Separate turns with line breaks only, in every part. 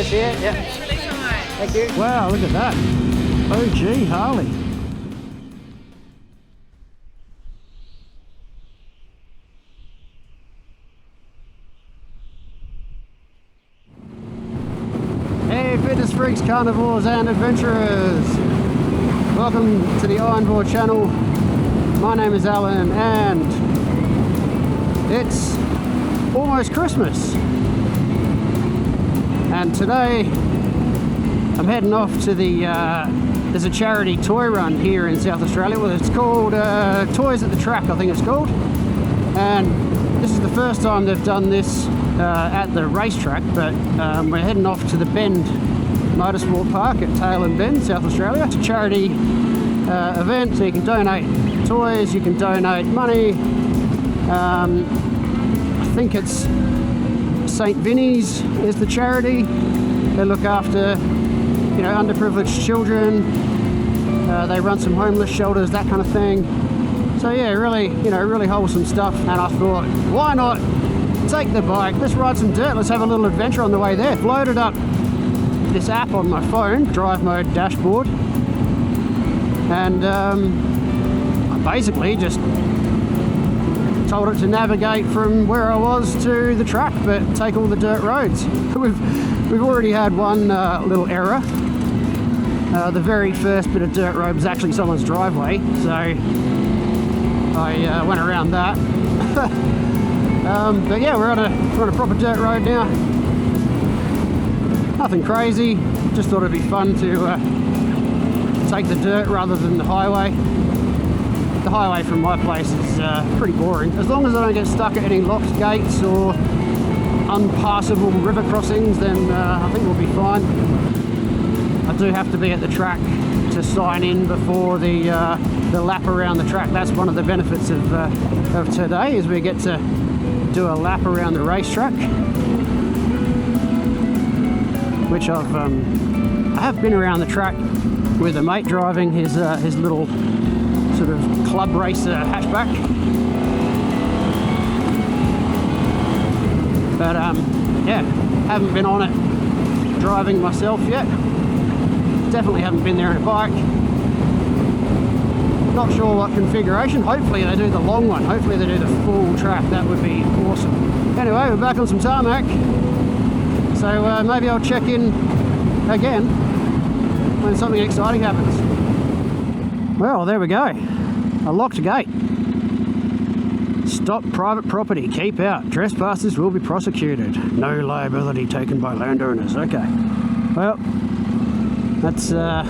this here. Yeah. Thank you. Wow, look at that. OG Harley. Hey, fitness freaks, carnivores and adventurers. Welcome to the Ironboard channel. My name is Alan and it's almost Christmas. And today I'm heading off to the, there's a charity toy run here in South Australia. Well, it's called Toys at the Track, I think it's called. And this is the first time they've done this at the racetrack, but we're heading off to the Bend Motorsport Park at Tailem, Bend, South Australia. It's a charity event, so you can donate toys, you can donate money. I think it's St. Vinnies is the charity. They look after, you know, underprivileged children. They run some homeless shelters, that kind of thing. So yeah, really, you know, really wholesome stuff. And I thought, why not take the bike? Let's ride some dirt. Let's have a little adventure on the way there. Loaded up this app on my phone, drive mode dashboard, and I basically just told it to navigate from where I was to the track, but take all the dirt roads. We've already had one little error. The very first bit of dirt road was actually someone's driveway, so I went around that. But yeah, we're on a proper dirt road now. Nothing crazy. Just thought it'd be fun to take the dirt rather than the highway. The highway from my place is pretty boring. As long as I don't get stuck at any locked gates or unpassable river crossings, then I think we'll be fine. I do have to be at the track to sign in before the lap around the track. That's one of the benefits of today, is we get to do a lap around the racetrack, which I have been around the track with a mate driving his little sort of club racer hatchback, but yeah, haven't been on it driving myself yet. Definitely haven't been there in a bike. Not sure what configuration. Hopefully they do the long one. Hopefully they do the full track. That would be awesome. Anyway, we're back on some tarmac, so maybe I'll check in again when something exciting happens. Well, there we go. A locked gate. Stop private property. Keep out. Trespassers will be prosecuted. No liability taken by landowners. Okay. Well, that's I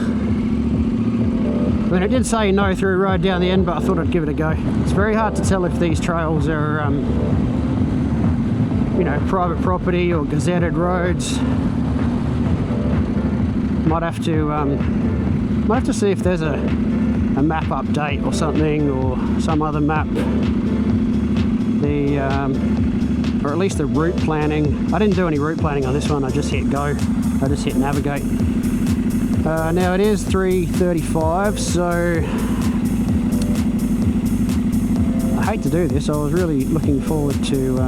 mean, it did say no through road down the end, but I thought I'd give it a go. It's very hard to tell if these trails are, you know, private property or gazetted roads. Might have to see if there's a map update or something, or some other map. Or at least the route planning. I didn't do any route planning on this one. I just hit go. I just hit navigate. Now it is 3:35, so I hate to do this. I was really looking forward to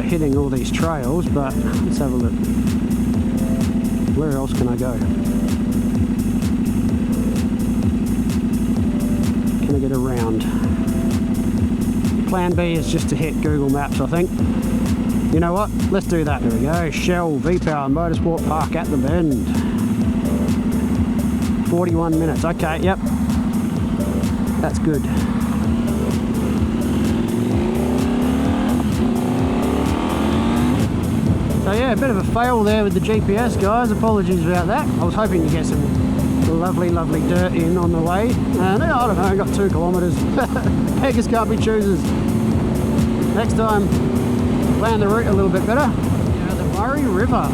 hitting all these trails, but let's have a look. Where else can I go? Can I get around? Plan B is just to hit Google Maps, I think. You know what? Let's do that. There we go. Shell V-Power Motorsport Park at the Bend. 41 minutes. Okay, yep. That's good. So yeah, a bit of a fail there with the GPS, guys. Apologies about that. I was hoping to get some lovely dirt in on the way. And I don't know, I got 2 kilometres. Beggars can't be choosers. Next time, plan the route a little bit better. Yeah, the Murray River.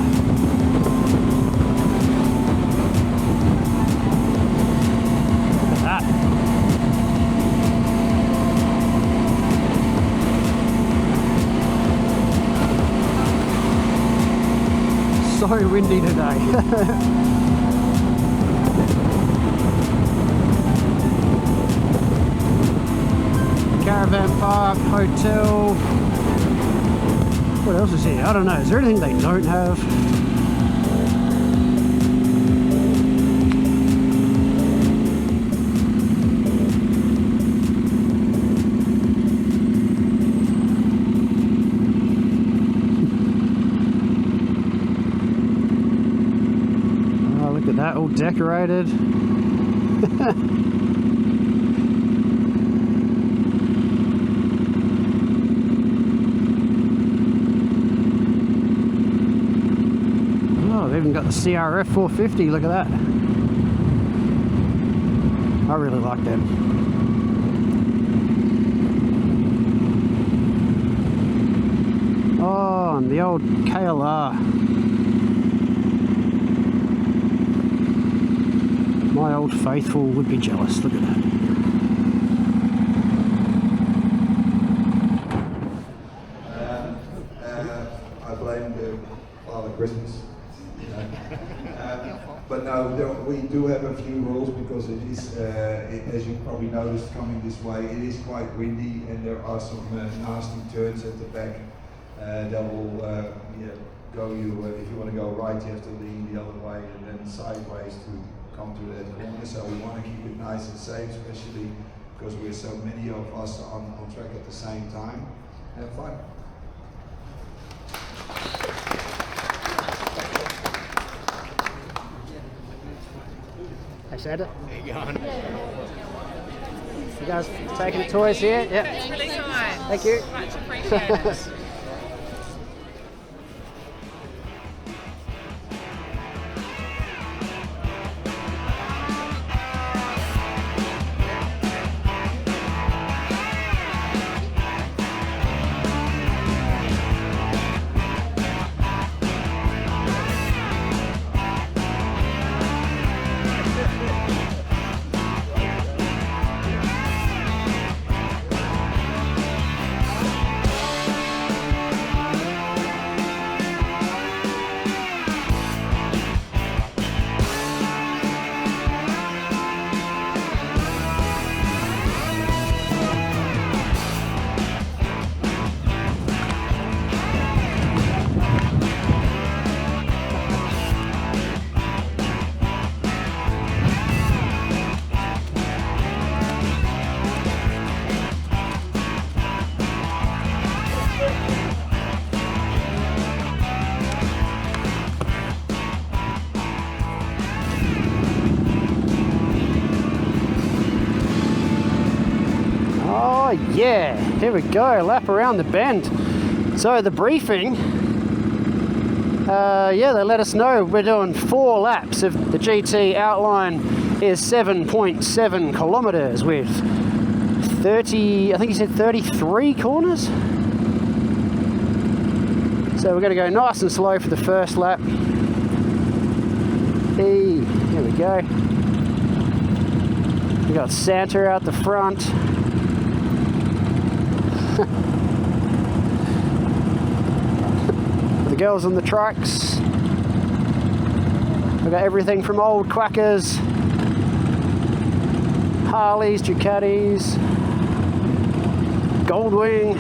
So windy today. Caravan park, hotel. What else is here? I don't know. Is there anything they don't have? Look at that, all decorated. Oh, they've even got the CRF 450, look at that. I really like them. Oh, and the old KLR. My old faithful would be jealous. Look at that.
I blame the Father Christmas. But no, we do have a few rules because it is, as you probably noticed coming this way, it is quite windy and there are some nasty turns at the back that will go you, if you want to go right, you have to lean the other way and then sideways to come to that corner. So we want to keep it nice and safe, especially because we're so many of us on track at the same time. Have fun.
Hey Santa. There you go. You guys taking the toys here? Yep.
It's really nice.
Thank you.
Much appreciated.
Oh yeah, here we go, lap around the bend. So the briefing, yeah, they let us know we're doing 4 laps of the GT. Outline is 7.7 kilometers with 30, I think he said 33 corners. So we're going to go nice and slow for the first lap. Hey, here we go. We got Santa out the front. The girls on the trucks. We've got everything from old Quackers, Harleys, Ducatis, Goldwing.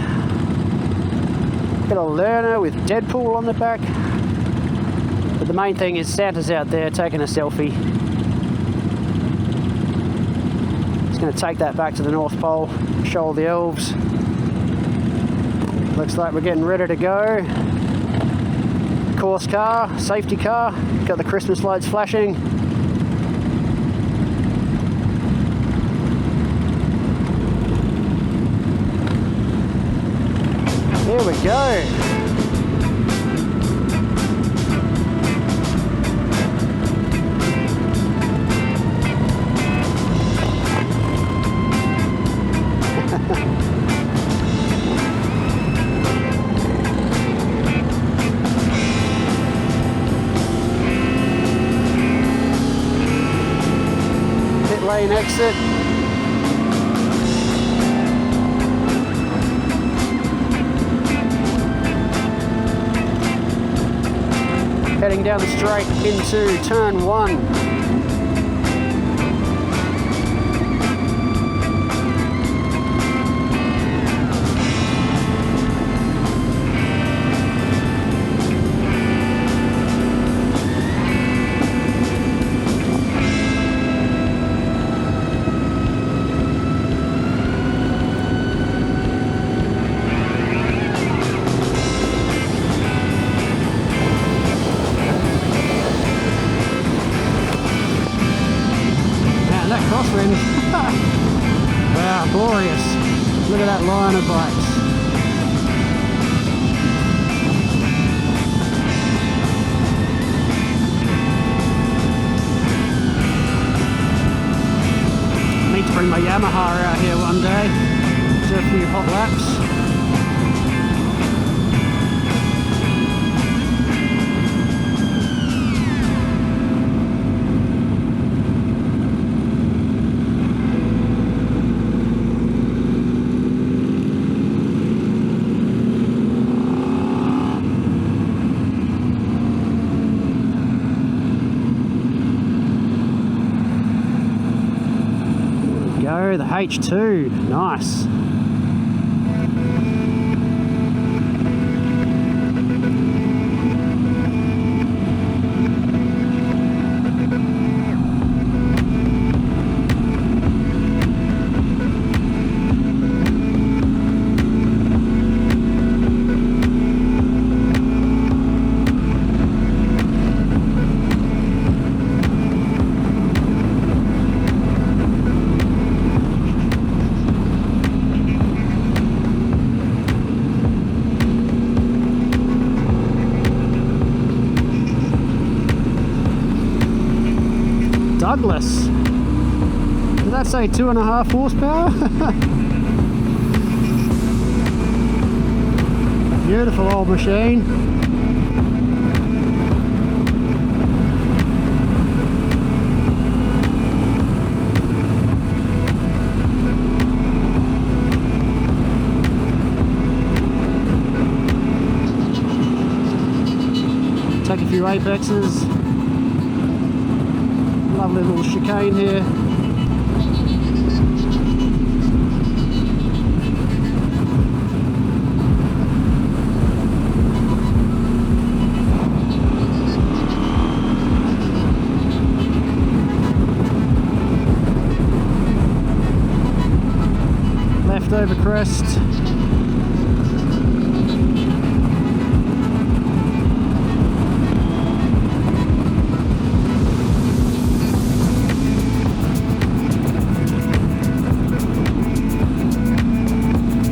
Got a learner with Deadpool on the back. But the main thing is Santa's out there taking a selfie. He's going to take that back to the North Pole, show all the elves. Looks like we're getting ready to go. Course car, safety car, got the Christmas lights flashing. Here we go. Lane exit. Heading down the straight into turn 1. crosswind. Wow, glorious. Look at that line of bikes. Need to bring my Yamaha out here one day, do a few hot laps. The H2, nice. Douglas. Did that say 2.5 horsepower? Beautiful old machine. Take a few apexes. Lovely little chicane here. Left over crest.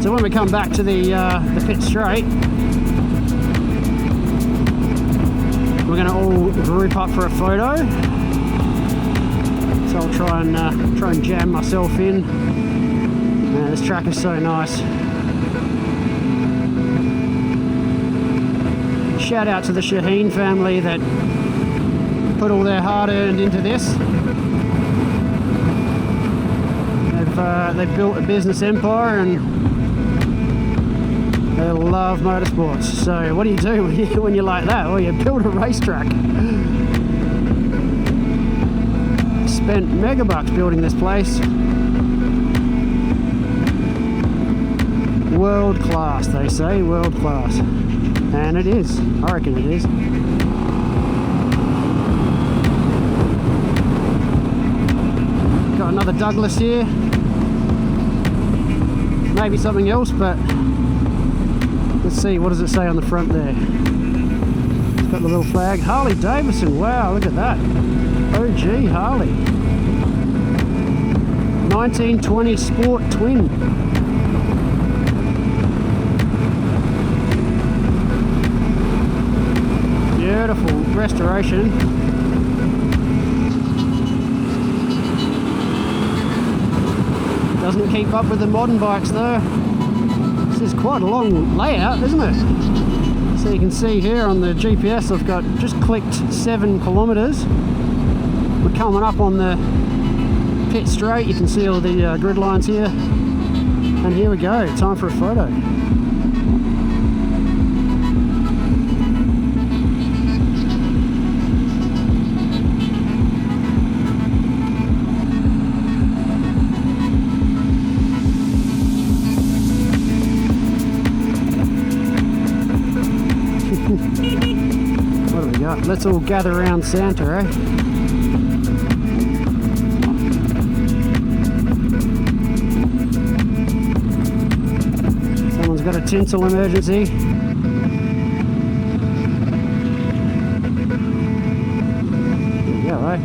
So when we come back to the pit straight, we're going to all group up for a photo. So I'll try and jam myself in. Man, this track is so nice. Shout out to the Shaheen family that put all their hard-earned into this. They've built a business empire and they love motorsports. So what do you do when you're like that? Well, you build a racetrack. Spent megabucks building this place. World class, they say, world class. And it is. I reckon it is. Got another Douglas here. Maybe something else, but let's see, what does it say on the front there? It's got the little flag. Harley Davidson, wow, look at that. OG Harley. 1920 Sport Twin. Beautiful restoration. Doesn't keep up with the modern bikes though. This is quite a long layout, isn't it? So you can see here on the GPS I've got just clicked 7 kilometers. We're coming up on the pit straight. You can see all the grid lines here. And here we go, time for a photo. What do we got? Let's all gather around Santa, eh? Someone's got a tinsel emergency. There you go, eh?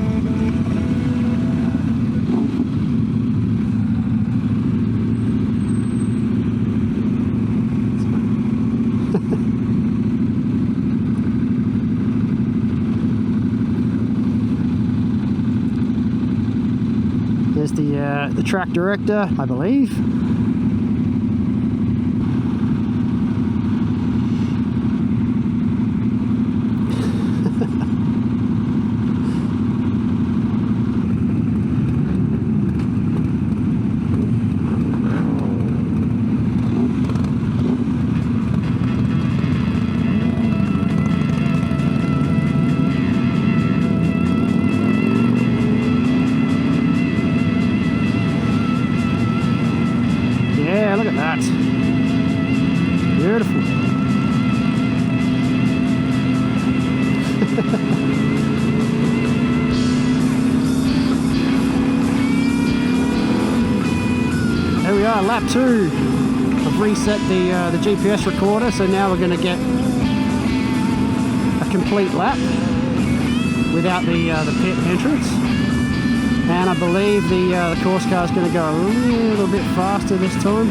the track director, I believe. Yeah, look at that. Beautiful. There we are, lap 2. I've reset the GPS recorder, so now we're going to get a complete lap without the pit entrance. And I believe the course car is going to go a little bit faster this time.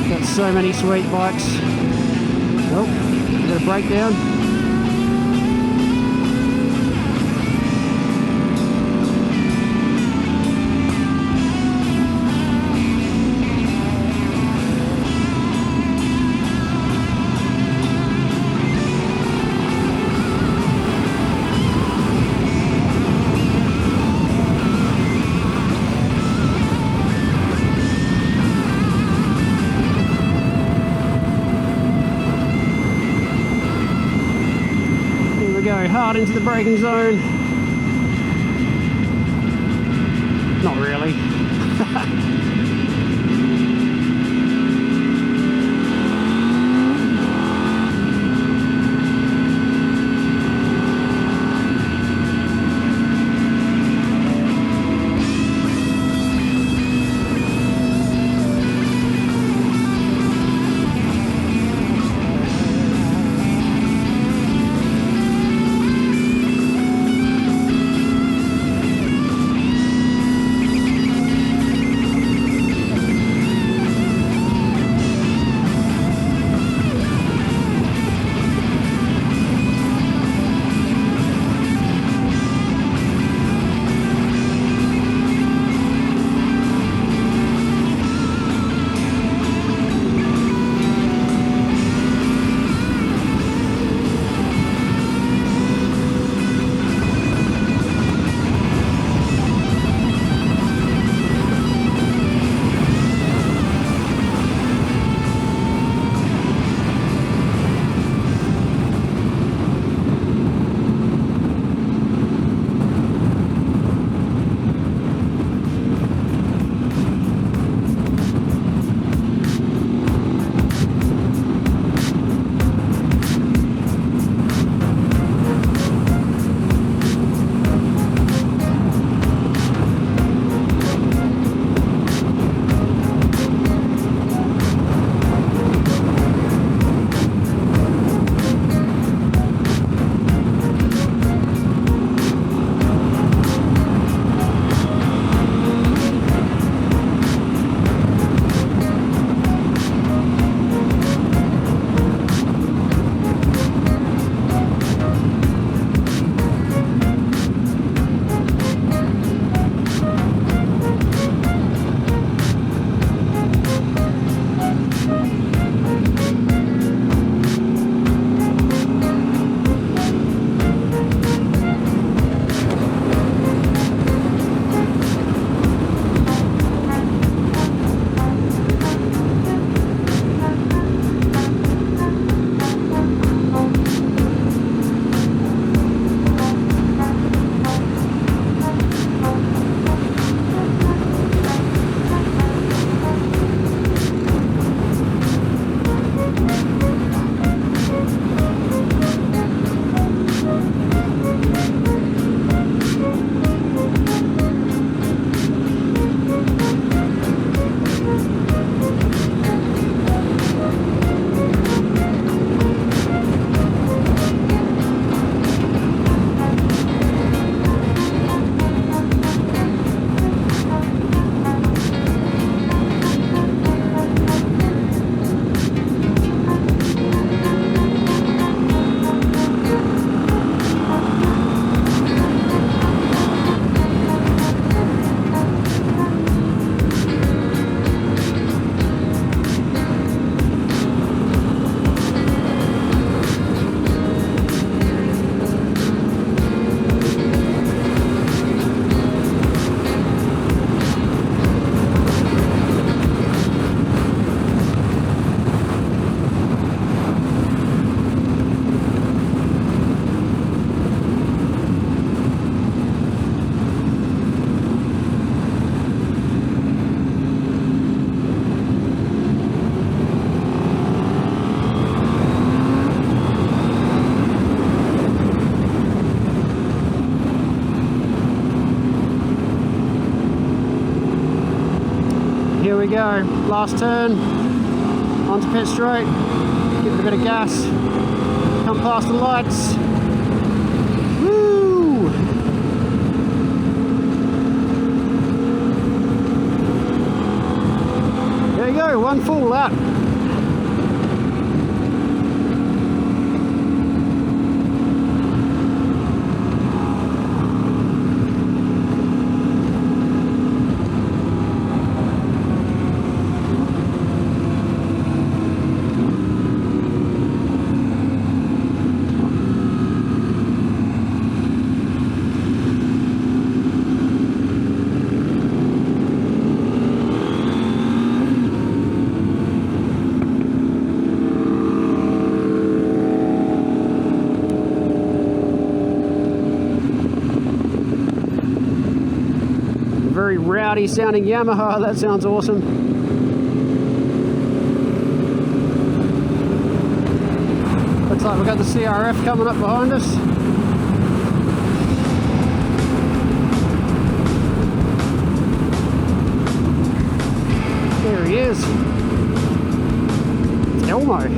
Got so many sweet bikes. Oh, got a breakdown. Go hard into the braking zone. Not really. we go. Last turn. Onto pit straight. Give it a bit of gas. Come past the lights. Woo! There you go, one full lap. Very rowdy sounding Yamaha, that sounds awesome. Looks like we've got the CRF coming up behind us. There he is. It's Elmo.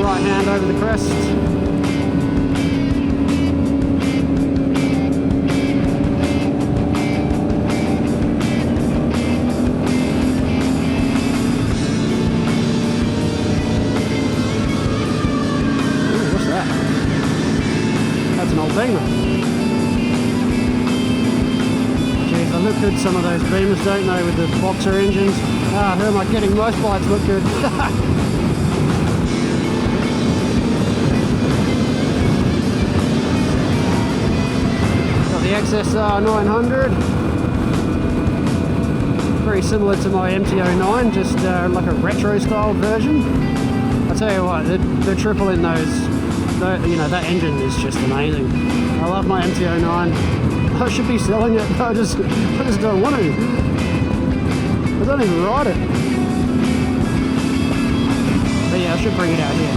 Right hand over the crest. Ooh, what's that? That's an old Beamer. Jeez, they look good, some of those Beamers, don't they, with the boxer engines. Ah, who am I kidding? Most bikes look good. The XSR 900, very similar to my MT-09, just like a retro style version. I tell you what, the triple in those, you know, that engine is just amazing. I love my MT-09. I should be selling it, but I just don't want to. I don't even ride it. But yeah, I should bring it out here.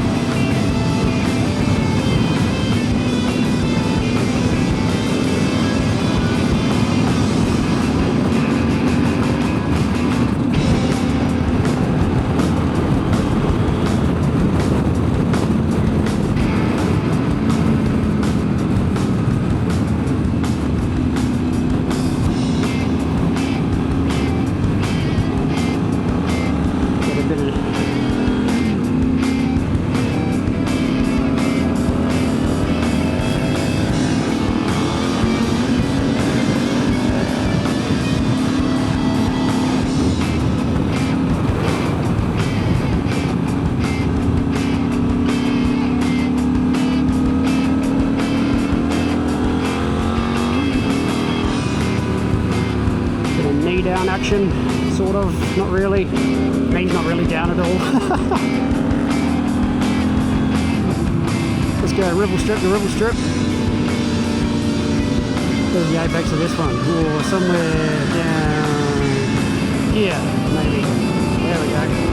Down action, sort of, not really. Knee's not really down at all. Let's go ribbon strip to ribbon strip. There's the apex of this one. Or somewhere down here, maybe. There we go.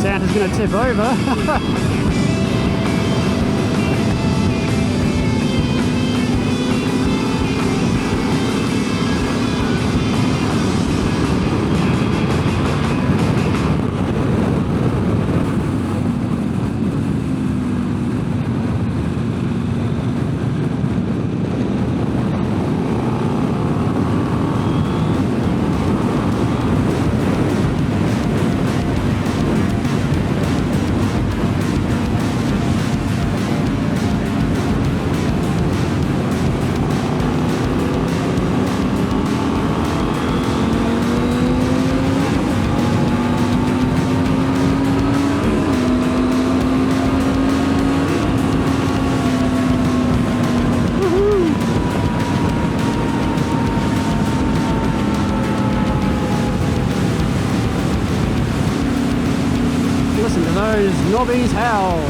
Santa's going to tip over. Listen to those knobbies howl.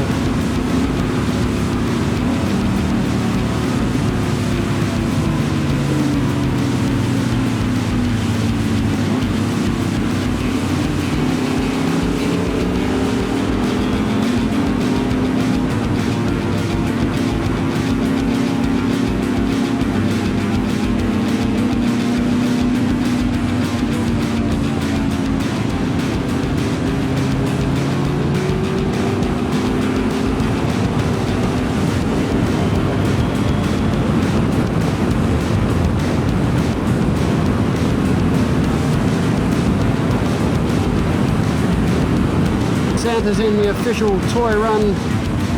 Santa's in the official Toy Run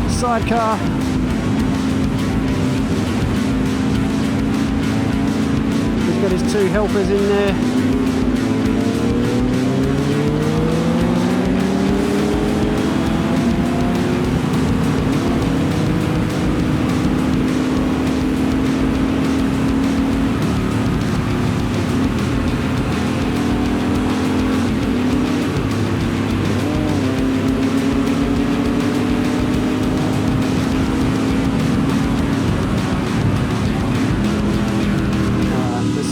sidecar. He's got his two helpers in there.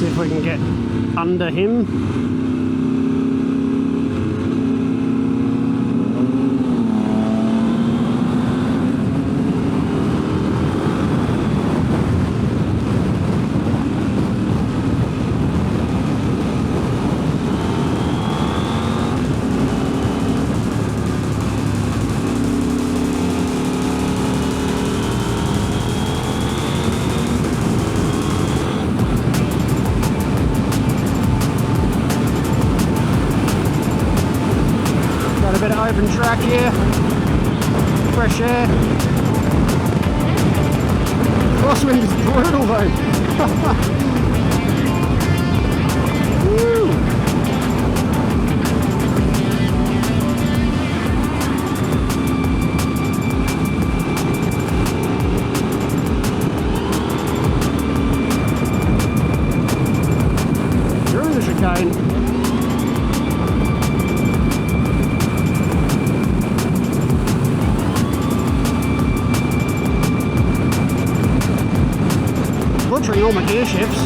If we can get under him. A bit of open track here, fresh air. Crosswind is brutal though. Woo. Through the chicane. Butchering all my gear shifts.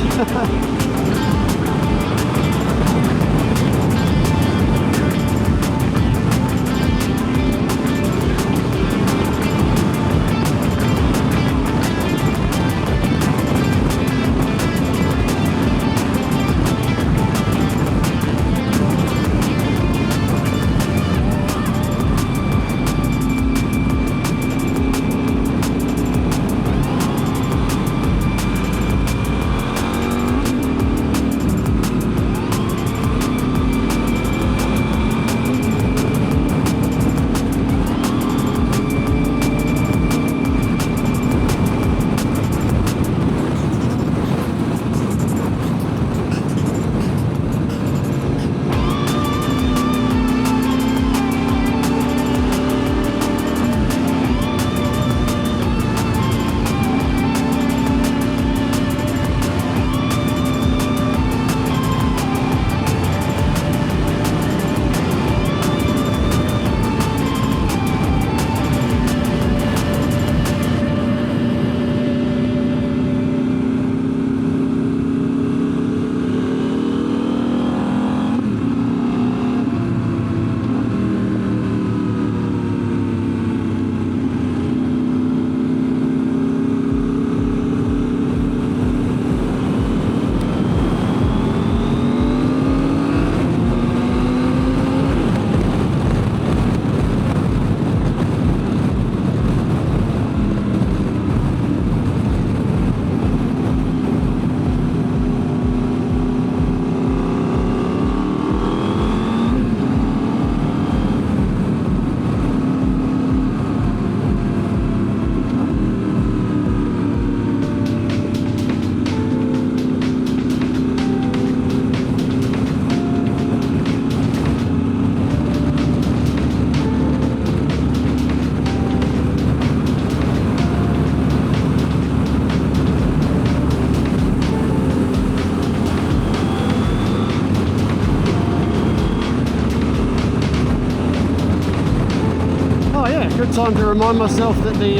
yeah, good time to remind myself that the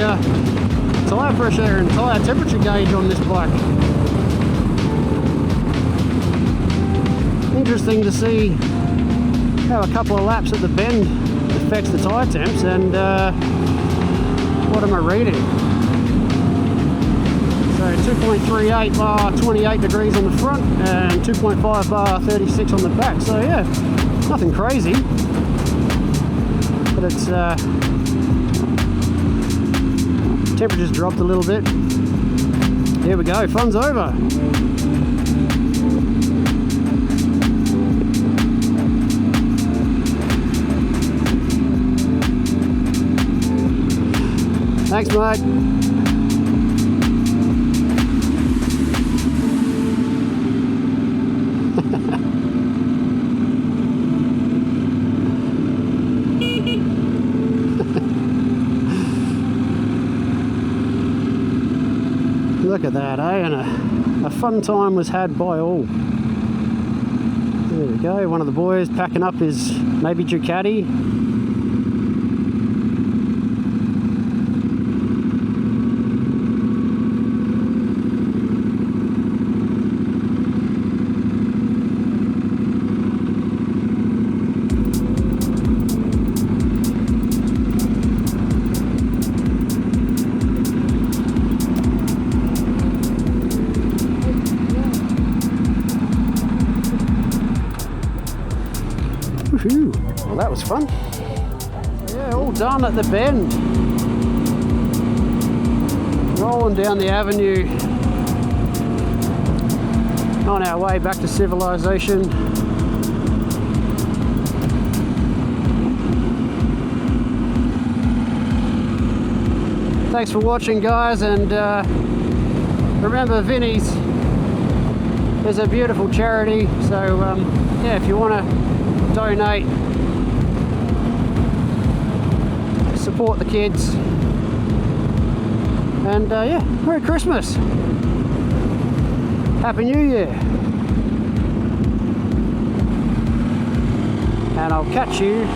tyre pressure and tyre temperature gauge on this bike. Interesting to see how a couple of laps at the bend affects the tyre temps, and what am I reading? So 2.38 bar 28 degrees on the front and 2.5 bar 36 on the back. So yeah, nothing crazy, but it's temperature's dropped a little bit. Here we go, fun's over. Thanks, mate. Look at that, eh? And a fun time was had by all. There we go, one of the boys packing up his maybe Ducati. Woohoo! Well, that was fun. Yeah, all done at the bend. Rolling down the avenue on our way back to civilization. Thanks for watching, guys, and remember, Vinnies is a beautiful charity, so yeah, if you want to donate, support the kids, and yeah, Merry Christmas, Happy New Year, and I'll catch you